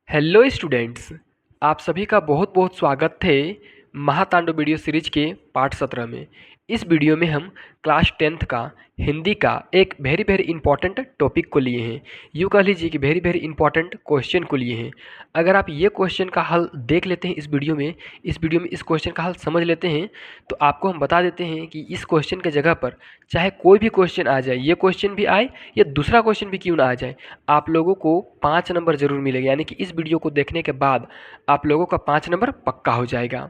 Hello students, आप सभी का बहुत बहुत स्वागत है महातांडव वीडियो सीरीज के पार्ट 17 में। इस वीडियो में हम क्लास 10th का हिंदी का एक वेरी वेरी इंपॉर्टेंट टॉपिक को लिए हैं। यूँ कह लीजिए कि वेरी वेरी इंपॉर्टेंट क्वेश्चन को लिए हैं। अगर आप ये क्वेश्चन का हल देख लेते हैं इस वीडियो में इस क्वेश्चन का हल समझ लेते हैं, तो आपको हम बता देते हैं कि इस क्वेश्चन के जगह पर चाहे कोई भी क्वेश्चन आ जाए, ये क्वेश्चन भी आए या दूसरा क्वेश्चन भी क्यों ना आ जाए, आप लोगों को 5 नंबर ज़रूर मिलेगा। यानी कि इस वीडियो को देखने के बाद आप लोगों का 5 नंबर पक्का हो जाएगा,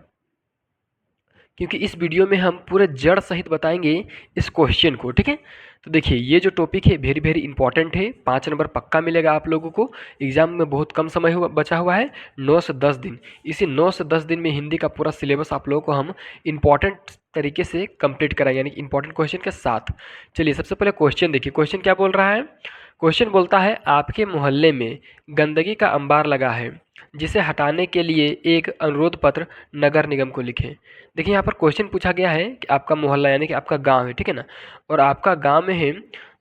क्योंकि इस वीडियो में हम पूरे जड़ सहित बताएंगे इस क्वेश्चन को। ठीक है, तो देखिए ये जो टॉपिक है वेरी वेरी इंपॉर्टेंट है, 5 नंबर पक्का मिलेगा आप लोगों को। एग्जाम में बहुत कम समय बचा हुआ है, 9 से 10 दिन। इसी 9 से 10 दिन में हिंदी का पूरा सिलेबस आप लोगों को हम इंपॉर्टेंट तरीके से कंप्लीट कराएंगे, यानी कि इंपॉर्टेंट क्वेश्चन के साथ। चलिए सबसे पहले क्वेश्चन देखिए, क्वेश्चन क्या बोल रहा है। क्वेश्चन बोलता है आपके मोहल्ले में गंदगी का अंबार लगा है, जिसे हटाने के लिए एक अनुरोध पत्र नगर निगम को लिखें। देखिए यहाँ पर क्वेश्चन पूछा गया है कि आपका मोहल्ला यानी कि आपका गांव है, ठीक है ना, और आपका गांव में है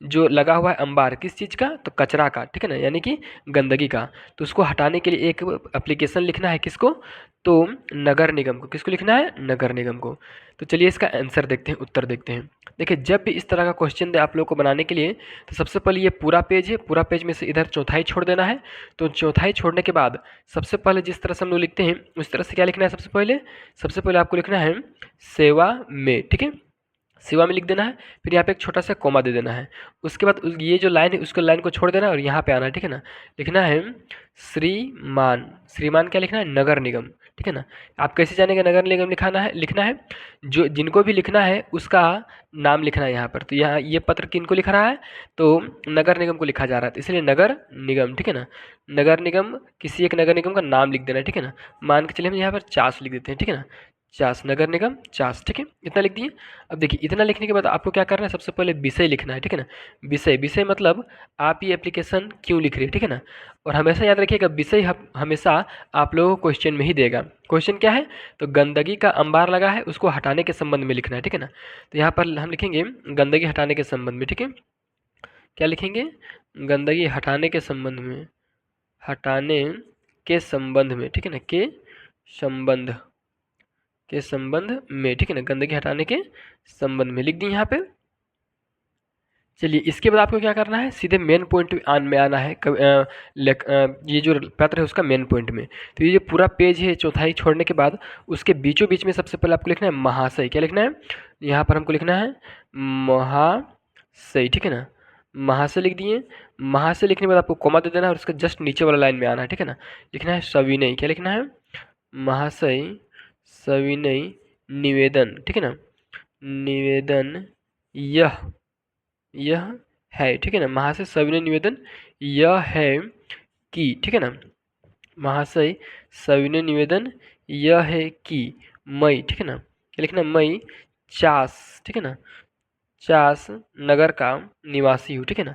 जो लगा हुआ है अंबार, किस चीज़ का, तो कचरा का, ठीक है ना, यानी कि गंदगी का। तो उसको हटाने के लिए एक एप्लीकेशन लिखना है, किसको, तो नगर निगम को। किसको लिखना है, नगर निगम को। तो चलिए इसका आंसर देखते हैं, उत्तर देखते हैं। देखिए जब भी इस तरह का क्वेश्चन दे आप लोग को बनाने के लिए, तो सबसे पहले ये पूरा पेज है, पूरा पेज में से इधर चौथाई छोड़ देना है। तो चौथाई छोड़ने के बाद सबसे पहले जिस तरह से हम लोग लिखते हैं उस तरह से क्या लिखना है, सबसे पहले आपको लिखना है सेवा में, ठीक है, सेवा में लिख देना है। फिर यहाँ पे एक छोटा सा कॉमा दे देना है। उसके बाद ये जो लाइन है उसको लाइन को छोड़ देना है और यहाँ पे आना है, ठीक है ना। लिखना है श्रीमान। श्रीमान क्या लिखना है, नगर निगम, ठीक है ना। आप कैसे जानेंगे नगर निगम लिखना है जो जिनको भी लिखना है उसका नाम लिखना है यहाँ पर। तो यहाँ ये पत्र किनको लिख रहा है, तो नगर निगम को लिखा जा रहा है, तो इसलिए नगर निगम, ठीक है ना। नगर निगम, किसी एक नगर निगम का नाम लिख देना है, ठीक है ना। मान के चलिए हम यहाँ पर चास लिख देते हैं, ठीक है ना, चास, नगर निगम चास, ठीक है, इतना लिख दिए। अब देखिए इतना लिखने के बाद आपको क्या करना है, सबसे पहले विषय लिखना है, ठीक है ना। विषय, विषय मतलब आप ये एप्लीकेशन क्यों लिख रहे हैं, ठीक है ना। और हमेशा याद रखिएगा विषय हमेशा आप लोगों को क्वेश्चन में ही देगा। क्वेश्चन क्या है, तो गंदगी का अंबार लगा है उसको हटाने के संबंध में लिखना है, ठीक है ना। तो यहाँ पर हम लिखेंगे गंदगी हटाने के संबंध में, ठीक है। क्या लिखेंगे, गंदगी हटाने के संबंध में, हटाने के संबंध में, ठीक है ना, के संबंध में, ठीक है ना, गंदगी हटाने के संबंध में लिख दी यहाँ पे। चलिए इसके बाद आपको क्या करना है, सीधे मेन पॉइंट में आना है। ये जो पत्र है उसका मेन पॉइंट में। तो ये जो पूरा पेज है चौथाई छोड़ने के बाद उसके बीचों बीच में सबसे पहले आपको लिखना है महाशय। क्या लिखना है, यहाँ पर हमको लिखना है महाशय, ठीक है ना। महाशय लिख दिए। महाशय लिखने के बाद आपको कॉमा दे देना है और उसके जस्ट नीचे वाला लाइन में आना है, ठीक है ना। लिखना है सविनय। क्या लिखना है, महाशय सविनय निवेदन, ठीक है ना, निवेदन यह है, ठीक है ना। महाशय सविनय निवेदन यह है कि, ठीक है ना, महाशय सविनय निवेदन यह है कि मैं, ठीक है ना, क्या लिखना, मैं चास, ठीक है ना, चास नगर का निवासी हूँ, ठीक है ना,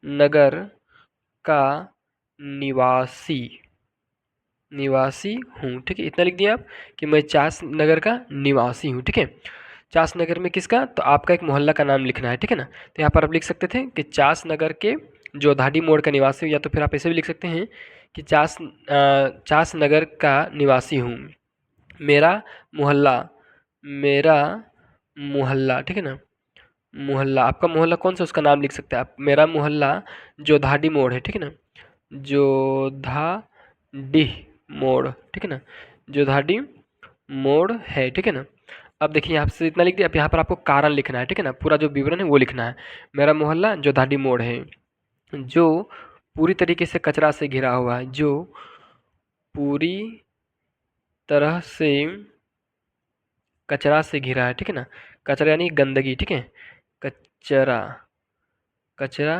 नगर का निवासी निवासी हूँ, ठीक है। इतना लिख दिया आप कि मैं चास नगर का निवासी हूँ, ठीक है। चास नगर में किसका, तो आपका एक मोहल्ला का नाम लिखना है, ठीक है ना। तो यहाँ पर आप लिख सकते थे कि चास नगर के जोधाडी मोड़ का निवासी हूँ, या तो फिर आप ऐसे भी लिख सकते हैं कि चास नगर का निवासी हूँ। मेरा मोहल्ला, मेरा मोहल्ला, ठीक है ना, मोहल्ला, आपका मोहल्ला कौन सा उसका नाम लिख सकते हैं आप। मेरा मोहल्ला जोधाडी मोड़ है, ठीक है ना, जोधाडीह मोड़, ठीक है ना, जोधाडी मोड़ है, ठीक है ना। अब देखिए यहाँ से इतना लिख दिया। अब यहाँ पर आपको कारण लिखना है, ठीक है ना, पूरा जो विवरण है वो लिखना है। मेरा मोहल्ला जोधाडी मोड़ है, जो पूरी तरीके से कचरा से घिरा हुआ है, जो पूरी तरह से कचरा से घिरा है, ठीक है ना। कचरा यानी गंदगी, ठीक है, कचरा, कचरा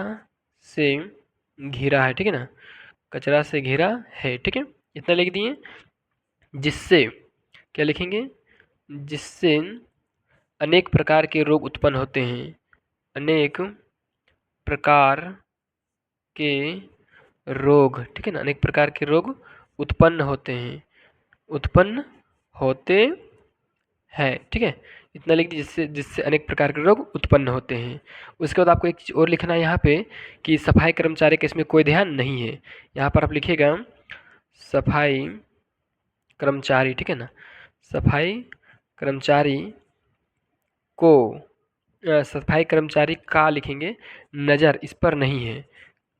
से घिरा है, ठीक है ना, कचरा से घिरा है, ठीक है, इतना लिख दिए। जिससे, क्या लिखेंगे, जिससे अनेक प्रकार के रोग उत्पन्न होते हैं, अनेक प्रकार के रोग, ठीक है ना, अनेक प्रकार के रोग उत्पन्न होते हैं, उत्पन्न होते हैं, ठीक है, इतना लिख दीजिए। जिससे जिससे अनेक प्रकार के रोग उत्पन्न होते हैं। उसके बाद आपको एक चीज़ और लिखना है यहाँ पे कि सफाई कर्मचारी का इसमें कोई ध्यान नहीं है। यहाँ पर आप लिखिएगा सफाई कर्मचारी, ठीक है ना, सफाई कर्मचारी को, सफाई कर्मचारी का लिखेंगे, नज़र इस पर नहीं है,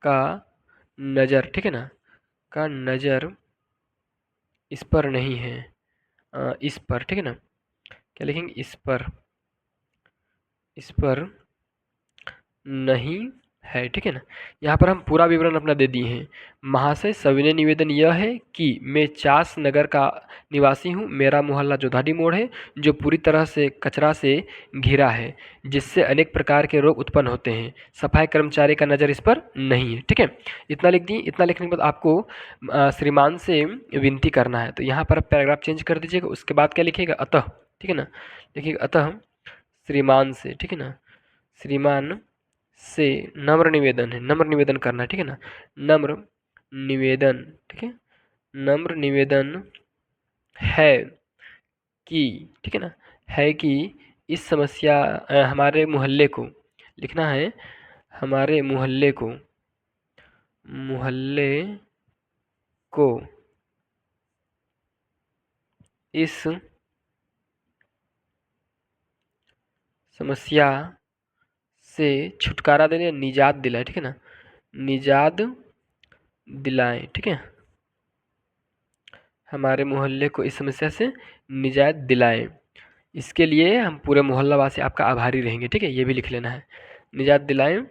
का नज़र, ठीक है ना, का नज़र इस पर नहीं है, इस पर, ठीक है ना, क्या लिखेंगे, इस पर नहीं है, ठीक है ना। यहाँ पर हम पूरा विवरण अपना दे दिए हैं। महाशय, सविनय निवेदन यह है कि मैं चास नगर का निवासी हूँ। मेरा मोहल्ला जोधाडी मोड़ है, जो पूरी तरह से कचरा से घिरा है, जिससे अनेक प्रकार के रोग उत्पन्न होते हैं। सफाई कर्मचारी का नज़र इस पर नहीं है, ठीक है। इतना लिख दिए। इतना लिखने के बाद आपको श्रीमान से विनती करना है। तो यहाँ पर पैराग्राफ चेंज कर दीजिएगा। उसके बाद क्या लिखिएगा, अतः, ठीक है ना, लिखिएगा अतः श्रीमान से, ठीक है ना, श्रीमान से नम्र निवेदन है, नम्र निवेदन करना है, ठीक है ना, नम्र निवेदन, ठीक है, नम्र निवेदन है कि, ठीक है ना, है कि इस समस्या, हमारे मोहल्ले को लिखना है, हमारे मोहल्ले को इस समस्या से छुटकारा देने, निजात दिलाए, ठीक है ना, निजात दिलाएं, ठीक है, हमारे मोहल्ले को इस समस्या से निजात दिलाएं। इसके लिए हम पूरे मोहल्ला वासी आपका आभारी रहेंगे, ठीक है, ये भी लिख लेना है, निजात दिलाएं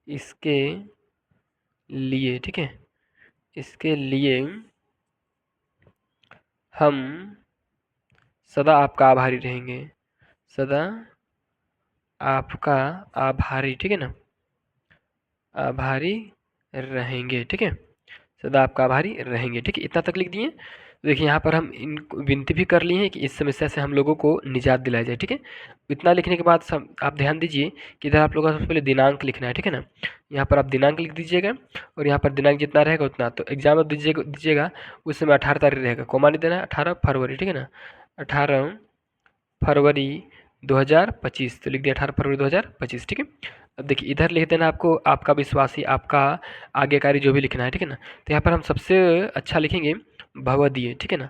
इसके लिए, ठीक है, इसके लिए हम सदा आपका आभारी रहेंगे, सदा आपका आभारी, ठीक है ना, आभारी रहेंगे, ठीक है, सदा आपका आभारी रहेंगे, ठीक है। इतना तक लिख दिए। देखिए यहाँ पर हम इन विनती भी कर ली है कि इस समस्या से हम लोगों को निजात दिलाया जाए, ठीक है। इतना लिखने के बाद सब आप ध्यान दीजिए कि इधर आप लोगों का सबसे पहले दिनांक लिखना है, ठीक है ना। यहाँ पर आप दिनांक लिख दीजिएगा और यहाँ पर दिनांक जितना रहेगा उतना, तो एग्जाम में दीजिएगा उस समय 18 तारीख रहेगा, कोमा नहीं देना है, 18 फरवरी, ठीक है ना, 18 फरवरी 2025, तो लिख दिया 18 फरवरी 2025, ठीक है। अब देखिए इधर लिख देना आपको आपका विश्वासी, आपका आज्ञाकारी, जो भी लिखना है, ठीक है ना। तो यहाँ पर हम सबसे अच्छा लिखेंगे भवदीय, ठीक है ना,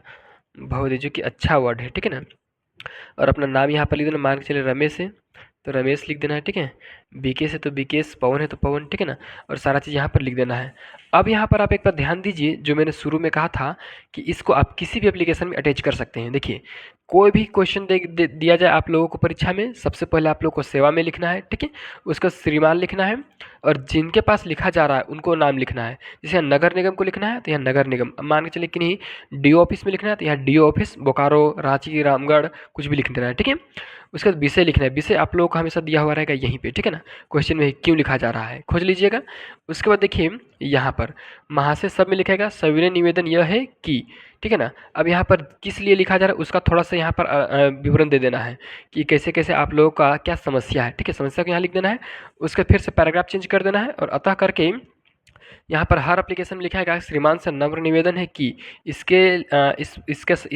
भवदीय, जो कि अच्छा वर्ड है, ठीक है ना। और अपना नाम यहाँ पर लिख देना, मान के चले रमेश है तो रमेश लिख देना है, ठीक है। बीके से तो बीकेश, पवन है तो पवन, ठीक है ना। और सारा चीज़ यहाँ पर लिख देना है। अब यहाँ पर आप एक बार ध्यान दीजिए, जो मैंने शुरू में कहा था कि इसको आप किसी भी एप्लीकेशन में अटैच कर सकते हैं। देखिए कोई भी क्वेश्चन दिया जाए आप लोगों को परीक्षा में, सबसे पहले आप लोगों को सेवा में लिखना है, ठीक है, उसका श्रीमान लिखना है, और जिनके पास लिखा जा रहा है उनको नाम लिखना है। जैसे यहाँ नगर निगम को लिखना है तो यहाँ नगर निगम, अब मान के चलिए कि नहीं डीओ ऑफिस में लिखना है तो यहाँ डीओ ऑफिस, बोकारो, रांची, रामगढ़, कुछ भी लिख देना है, ठीक है। उसके बाद विषय लिखना है, विषय आप लोगों को हमेशा दिया हुआ रहेगा यहीं पे, ठीक है ना, क्वेश्चन में क्यों लिखा जा रहा है खोज लीजिएगा। उसके बाद देखिए यहाँ पर महाशय सब में लिखेगा, सविनय निवेदन यह है कि, ठीक है ना। अब यहाँ पर किस लिए लिखा जा रहा है उसका थोड़ा सा यहाँ पर विवरण दे देना है कि कैसे कैसे आप लोगों का क्या समस्या है, ठीक है, समस्या को यहाँ लिख देना है। उसके फिर से पैराग्राफ चेंज कर देना है और अतः करके यहाँ पर हर एप्लीकेशन में लिखा है श्रीमान से नम्र निवेदन है कि इस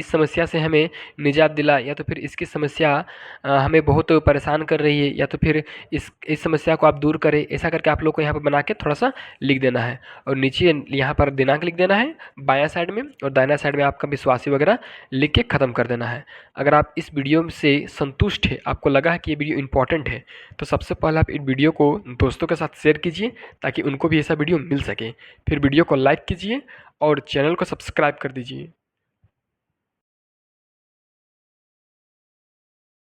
समस्या से हमें निजात दिलाए, या तो फिर इसकी समस्या हमें बहुत परेशान कर रही है, या तो फिर इस समस्या को आप दूर करें, ऐसा करके आप लोग को यहाँ पर बना के थोड़ा सा लिख देना है। और नीचे यहाँ पर दिनांक लिख देना है बायां साइड में, और दाहिना साइड में आपका विश्वासी वगैरह लिख के ख़त्म कर देना है। अगर आप इस वीडियो से संतुष्ट है, आपको लगा है कि ये वीडियो इंपॉर्टेंट है, तो सबसे पहले आप इस वीडियो को दोस्तों के साथ शेयर कीजिए ताकि उनको भी ऐसा वीडियो मिल सके। फिर वीडियो को लाइक कीजिए और चैनल को सब्सक्राइब कर दीजिए।